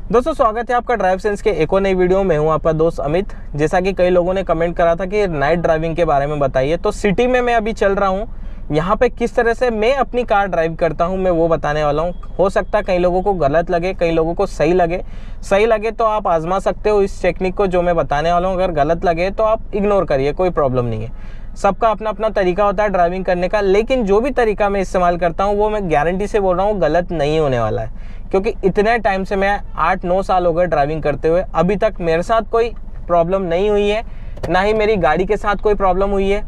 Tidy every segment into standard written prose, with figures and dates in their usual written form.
दोस्तों स्वागत है आपका ड्राइव सेंस के एक और नई वीडियो में। हूं आपका दोस्त अमित। जैसा कि कई लोगों ने कमेंट करा था कि नाइट ड्राइविंग के बारे में बताइए, तो सिटी में मैं अभी चल रहा हूं, यहां पे किस तरह से मैं अपनी कार ड्राइव करता हूं मैं वो बताने वाला हूं। हो सकता है कई लोगों को गलत लगे, कई लोगों को सही लगे तो आप आजमा सकते हो इस टेक्निक को जो मैं बताने वाला हूँ। अगर गलत लगे तो आप इग्नोर करिए, कोई प्रॉब्लम नहीं है। सबका अपना अपना तरीका होता है ड्राइविंग करने का, लेकिन जो भी तरीका मैं इस्तेमाल करता हूँ वो मैं गारंटी से बोल रहा हूँ गलत नहीं होने वाला है, क्योंकि इतने टाइम से मैं 8-9 साल हो गए ड्राइविंग करते हुए, अभी तक मेरे साथ कोई प्रॉब्लम नहीं हुई है, ना ही मेरी गाड़ी के साथ कोई प्रॉब्लम हुई है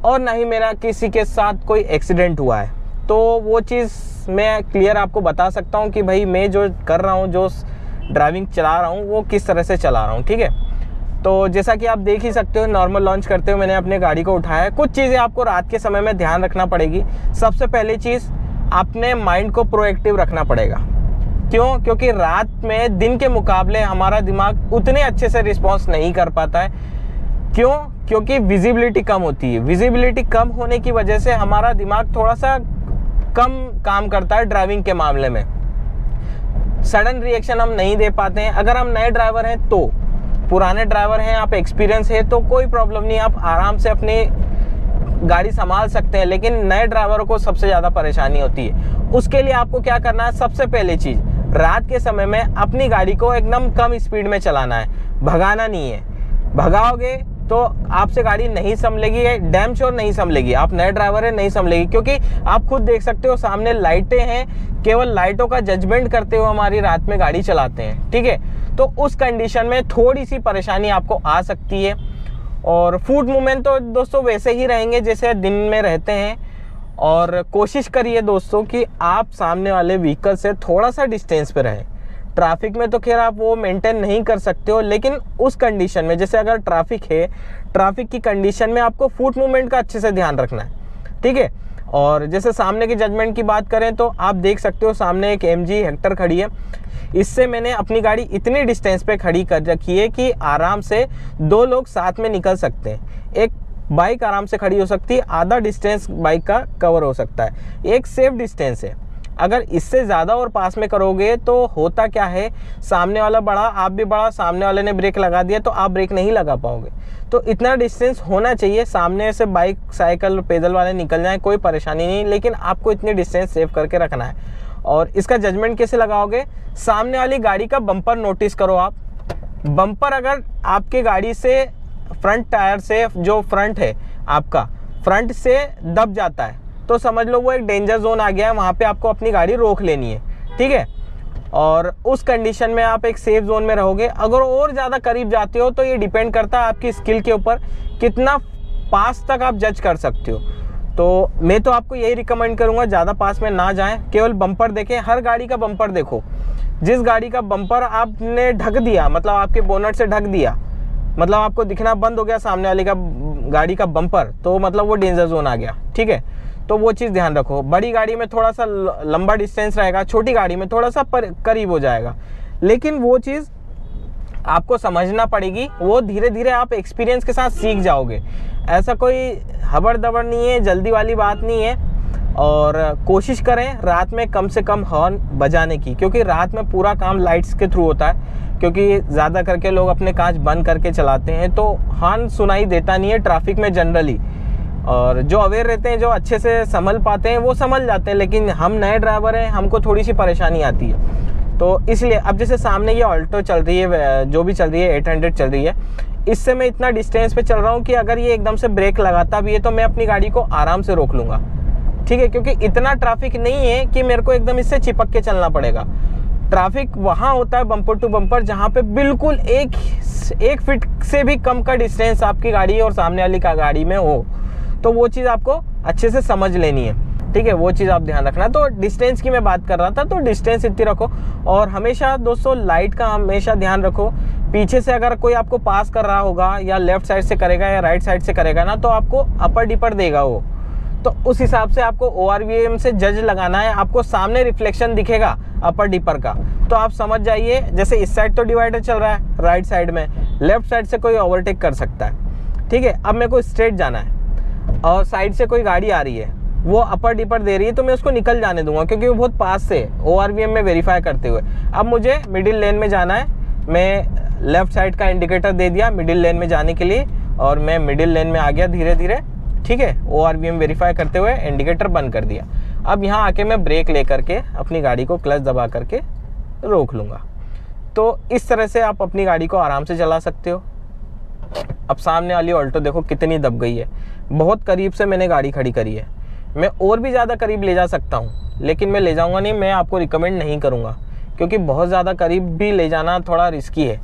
और ना ही मेरा किसी के साथ कोई एक्सीडेंट हुआ है। तो वो चीज़ मैं क्लियर आपको बता सकता हूँ कि भाई मैं जो कर रहा हूँ, जो ड्राइविंग चला रहा हूँ वो किस तरह से चला रहा हूँ, ठीक है। तो जैसा कि आप देख ही सकते हो, नॉर्मल लॉन्च करते हुए मैंने अपने गाड़ी को उठाया है। कुछ चीज़ें आपको रात के समय में ध्यान रखना पड़ेगी। सबसे पहली चीज़, अपने माइंड को प्रोएक्टिव रखना पड़ेगा। क्यों? क्योंकि रात में दिन के मुकाबले हमारा दिमाग उतने अच्छे से रिस्पॉन्स नहीं कर पाता है। क्यों? क्योंकि विजिबिलिटी कम होती है। विजिबिलिटी कम होने की वजह से हमारा दिमाग थोड़ा सा कम काम करता है ड्राइविंग के मामले में। सडन रिएक्शन हम नहीं दे पाते हैं। अगर हम नए ड्राइवर हैं, तो पुराने ड्राइवर हैं, आप एक्सपीरियंस है तो कोई प्रॉब्लम नहीं, आप आराम से अपनी गाड़ी संभाल सकते हैं। लेकिन नए ड्राइवरों को सबसे ज़्यादा परेशानी होती है। उसके लिए आपको क्या करना है? सबसे पहली चीज़, रात के समय में अपनी गाड़ी को एकदम कम स्पीड में चलाना है, भगाना नहीं है। भगाओगे तो आपसे गाड़ी नहीं संभलेगी, डैम श्योर नहीं संभलेगी। आप नए ड्राइवर हैं, नहीं संभलेगी, क्योंकि आप खुद देख सकते हो सामने लाइटें हैं, केवल लाइटों का जजमेंट करते हुए हमारी रात में गाड़ी चलाते हैं, ठीक है। तो उस कंडीशन में थोड़ी सी परेशानी आपको आ सकती है। और फुट मूवमेंट तो दोस्तों वैसे ही रहेंगे जैसे दिन में रहते हैं। और कोशिश करिए दोस्तों कि आप सामने वाले व्हीकल से थोड़ा सा डिस्टेंस पे रहें। ट्रैफिक में तो खैर आप वो मेंटेन नहीं कर सकते हो, लेकिन उस कंडीशन में, जैसे अगर ट्रैफिक है, ट्रैफिक की कंडीशन में आपको फुट मूवमेंट का अच्छे से ध्यान रखना है, ठीक है। और जैसे सामने की जजमेंट की बात करें तो आप देख सकते हो सामने एक MG हेक्टर खड़ी है। इससे मैंने अपनी गाड़ी इतनी डिस्टेंस पे खड़ी कर रखी है कि आराम से 2 लोग साथ में निकल सकते हैं। एक बाइक आराम से खड़ी हो सकती है, आधा डिस्टेंस बाइक का कवर हो सकता है, एक सेफ डिस्टेंस है। अगर इससे ज़्यादा और पास में करोगे तो होता क्या है, सामने वाला बड़ा, आप भी बड़ा, सामने वाले ने ब्रेक लगा दिया तो आप ब्रेक नहीं लगा पाओगे। तो इतना डिस्टेंस होना चाहिए, सामने से बाइक, साइकिल, पैदल वाले निकल जाएं, कोई परेशानी नहीं, लेकिन आपको इतनी डिस्टेंस सेव करके रखना है। और इसका जजमेंट कैसे लगाओगे? सामने वाली गाड़ी का बम्पर नोटिस करो आप। बम्पर अगर आपके गाड़ी से फ्रंट टायर से, जो फ्रंट है आपका, फ्रंट से दब जाता है तो समझ लो वो एक डेंजर जोन आ गया है, वहाँ पे आपको अपनी गाड़ी रोक लेनी है, ठीक है। और उस कंडीशन में आप एक सेफ जोन में रहोगे। अगर और ज़्यादा करीब जाते हो तो ये डिपेंड करता है आपकी स्किल के ऊपर, कितना पास तक आप जज कर सकते हो। तो मैं तो आपको यही रिकमेंड करूँगा, ज़्यादा पास में ना जाएं, केवल बम्पर देखें। हर गाड़ी का बम्पर देखो। जिस गाड़ी का बम्पर आपने ढक दिया, मतलब आपके बोनट से ढक दिया, मतलब आपको दिखना बंद हो गया सामने वाले का गाड़ी का बम्पर, तो मतलब वो डेंजर जोन आ गया, ठीक है। तो वो चीज़ ध्यान रखो। बड़ी गाड़ी में थोड़ा सा लंबा डिस्टेंस रहेगा, छोटी गाड़ी में थोड़ा सा करीब हो जाएगा, लेकिन वो चीज़ आपको समझना पड़ेगी। वो धीरे धीरे आप एक्सपीरियंस के साथ सीख जाओगे। ऐसा कोई हबड़ दबड़ नहीं है, जल्दी वाली बात नहीं है। और कोशिश करें रात में कम से कम हॉर्न बजाने की, क्योंकि रात में पूरा काम लाइट्स के थ्रू होता है, क्योंकि ज़्यादा करके लोग अपने कांच बंद करके चलाते हैं, तो हॉर्न सुनाई देता नहीं है ट्रैफिक में जनरली। और जो अवेयर रहते हैं, जो अच्छे से संभल पाते हैं, वो समझ जाते हैं, लेकिन हम नए ड्राइवर हैं, हमको थोड़ी सी परेशानी आती है। तो इसलिए अब जैसे सामने ये ऑल्टो चल रही है, जो भी चल रही है, 800 चल रही है, इससे मैं इतना डिस्टेंस पे चल रहा हूँ कि अगर ये एकदम से ब्रेक लगाता भी है तो मैं अपनी गाड़ी को आराम से रोक लूँगा, ठीक है। क्योंकि इतना ट्रैफिक नहीं है कि मेरे को एकदम इससे चिपक के चलना पड़ेगा। ट्रैफिक वहाँ होता है बम्पर टू बम्पर, जहाँ पे बिल्कुल एक फीट से भी कम का डिस्टेंस आपकी गाड़ी और सामने वाली का गाड़ी में हो, तो वो चीज़ आपको अच्छे से समझ लेनी है, ठीक है। वो चीज़ आप ध्यान रखना। तो डिस्टेंस की मैं बात कर रहा था, तो डिस्टेंस इतनी रखो। और हमेशा दोस्तों लाइट का हमेशा ध्यान रखो। पीछे से अगर कोई आपको पास कर रहा होगा, या लेफ्ट साइड से करेगा या राइट साइड से करेगा ना, तो आपको अपर डिपर देगा वो, तो उस हिसाब से आपको ORVM से जज लगाना है। आपको सामने रिफ्लेक्शन दिखेगा अपर डिपर का, तो आप समझ जाइए, जैसे इस साइड तो डिवाइडर चल रहा है, राइट साइड में, लेफ्ट साइड से कोई ओवरटेक कर सकता है, ठीक है। अब मेरे को स्ट्रेट जाना है और साइड से कोई गाड़ी आ रही है, वो अपर डिपर दे रही है तो मैं उसको निकल जाने दूंगा, क्योंकि वो बहुत पास से ORVM में वेरीफाई करते हुए। अब मुझे मिडिल लेन में जाना है, मैं लेफ्ट साइड का इंडिकेटर दे दिया मिडिल लेन में जाने के लिए, और मैं मिडिल लेन में आ गया धीरे धीरे, ठीक है। ORVM वेरीफाई करते हुए इंडिकेटर बंद कर दिया। अब यहाँ आके मैं ब्रेक ले करके अपनी गाड़ी को क्लच दबा करके रोक लूँगा। तो इस तरह से आप अपनी गाड़ी को आराम से चला सकते हो। अब सामने वाली ऑल्टो देखो कितनी दब गई है, बहुत करीब से मैंने गाड़ी खड़ी करी है। मैं और भी ज़्यादा करीब ले जा सकता हूँ, लेकिन मैं ले जाऊँगा नहीं, मैं आपको रिकमेंड नहीं करूँगा, क्योंकि बहुत ज़्यादा करीब भी ले जाना थोड़ा रिस्की है।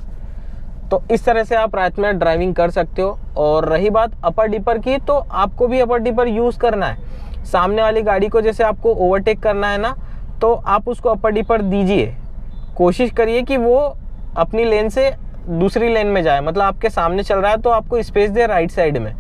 तो इस तरह से आप रात में ड्राइविंग कर सकते हो। और रही बात अपर डिपर की, तो आपको भी अपर डिपर यूज़ करना है। सामने वाली गाड़ी को जैसे आपको ओवरटेक करना है ना, तो आप उसको अपर डिपर दीजिए, कोशिश करिए कि वो अपनी लेन से दूसरी लेन में जाए। मतलब आपके सामने चल रहा है तो आपको स्पेस दे राइट साइड में,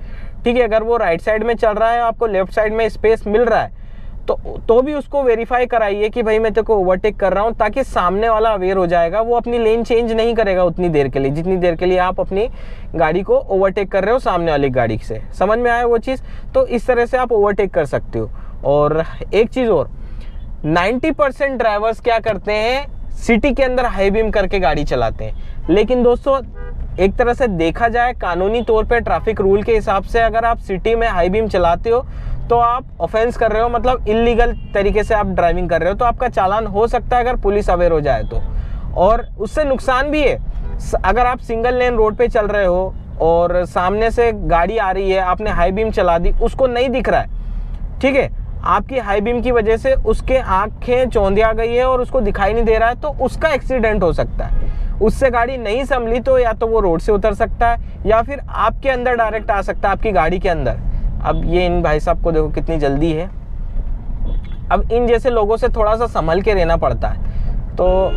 ठीक है। अगर वो राइट साइड में चल रहा है, आपको लेफ्ट साइड में स्पेस मिल रहा है, तो भी उसको वेरीफाई कराइए कि भाई मैं तेरे को ओवरटेक कर रहा हूँ, ताकि सामने वाला अवेयर हो जाएगा। वो अपनी लेन चेंज नहीं करेगा उतनी देर के लिए जितनी देर के लिए आप अपनी गाड़ी को ओवरटेक कर रहे हो सामने वाली गाड़ी से। समझ में आया वो चीज़? तो इस तरह से आप ओवरटेक कर सकते हो। और एक चीज़ और, 90% ड्राइवर्स क्या करते हैं, सिटी के अंदर हाई बीम करके गाड़ी चलाते हैं। लेकिन दोस्तों एक तरह से देखा जाए कानूनी तौर पे ट्रैफिक रूल के हिसाब से, अगर आप सिटी में हाई बीम चलाते हो तो आप ऑफेंस कर रहे हो, मतलब इलीगल तरीके से आप ड्राइविंग कर रहे हो। तो आपका चालान हो सकता है अगर पुलिस अवेयर हो जाए तो। और उससे नुकसान भी है, अगर आप सिंगल लेन रोड पे चल रहे हो और सामने से गाड़ी आ रही है, आपने हाई बीम चला दी, उसको नहीं दिख रहा है, ठीक है, आपकी हाई बीम की वजह से उसके आंखें चौंधिया गई है और उसको दिखाई नहीं दे रहा है, तो उसका एक्सीडेंट हो सकता है। उससे गाड़ी नहीं संभली तो या तो वो रोड से उतर सकता है या फिर आपके अंदर डायरेक्ट आ सकता है, आपकी गाड़ी के अंदर। अब ये इन भाई साहब को देखो कितनी जल्दी है। अब इन जैसे लोगों से थोड़ा सा संभल के रहना पड़ता है। तो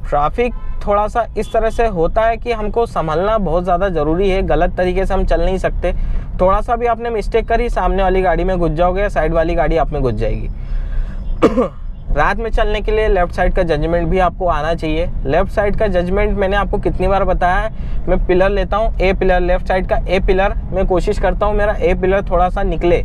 ट्रैफिक थोड़ा सा इस तरह से होता है कि हमको संभलना बहुत ज़्यादा ज़रूरी है। गलत तरीके से हम चल नहीं सकते। थोड़ा सा भी आपने मिस्टेक करी, सामने वाली गाड़ी में घुस जाओगे, साइड वाली गाड़ी आप में घुस जाएगी। रात में चलने के लिए लेफ्ट साइड का जजमेंट भी आपको आना चाहिए। लेफ्ट साइड का जजमेंट मैंने आपको कितनी बार बताया है, मैं पिलर लेता हूँ, ए पिलर, लेफ्ट साइड का ए पिलर, मैं कोशिश करता हूँ मेरा ए पिलर थोड़ा सा निकले,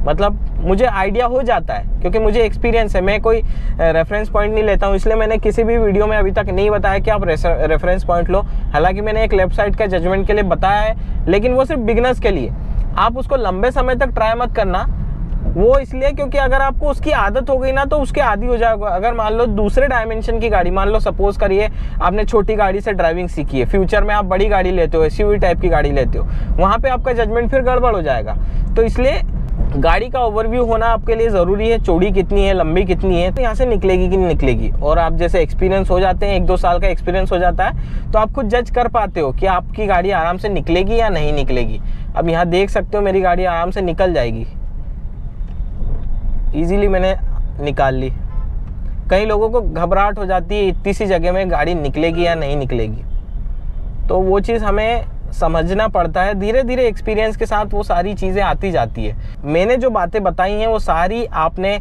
मतलब मुझे आइडिया हो जाता है, क्योंकि मुझे एक्सपीरियंस है। मैं कोई रेफरेंस पॉइंट नहीं लेता हूँ, इसलिए मैंने किसी भी वीडियो में अभी तक नहीं बताया कि आप रेफरेंस पॉइंट लो। हालांकि मैंने एक लेफ्ट साइड का जजमेंट के लिए बताया है, लेकिन वो सिर्फ बिगिनर्स के लिए। आप उसको लंबे समय तक ट्राई मत करना, वो इसलिए क्योंकि अगर आपको उसकी आदत हो गई ना तो उसके आदी हो जाएगा। अगर मान लो दूसरे डायमेंशन की गाड़ी, मान लो सपोज करिए आपने छोटी गाड़ी से ड्राइविंग सीखी है, फ्यूचर में आप बड़ी गाड़ी लेते हो, SUV टाइप की गाड़ी लेते हो, वहाँ पे आपका जजमेंट फिर गड़बड़ हो जाएगा। तो इसलिए गाड़ी का ओवरव्यू होना आपके लिए ज़रूरी है, चौड़ी कितनी है, लंबी कितनी है, तो यहाँ से निकलेगी कि नहीं निकलेगी। और आप जैसे एक्सपीरियंस हो जाते हैं, 1-2 साल का एक्सपीरियंस हो जाता है, तो आप खुद जज कर पाते हो कि आपकी गाड़ी आराम से निकलेगी या नहीं निकलेगी। अब यहाँ देख सकते हो मेरी गाड़ी आराम से निकल जाएगी, इजीली मैंने निकाल ली। कई लोगों को घबराहट हो जाती है इतनी सी जगह में गाड़ी निकलेगी या नहीं निकलेगी, तो वो चीज़ हमें समझना पड़ता है। धीरे धीरे एक्सपीरियंस के साथ वो सारी चीज़ें आती जाती है। मैंने जो बातें बताई हैं वो सारी आपने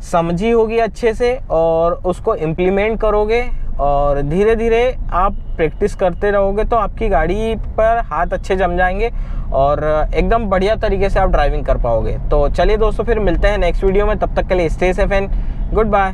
समझी होगी अच्छे से और उसको इम्प्लीमेंट करोगे, और धीरे धीरे आप प्रैक्टिस करते रहोगे तो आपकी गाड़ी पर हाथ अच्छे जम जाएंगे और एकदम बढ़िया तरीके से आप ड्राइविंग कर पाओगे। तो चलिए दोस्तों, फिर मिलते हैं नेक्स्ट वीडियो में। तब तक के लिए stay safe and good bye.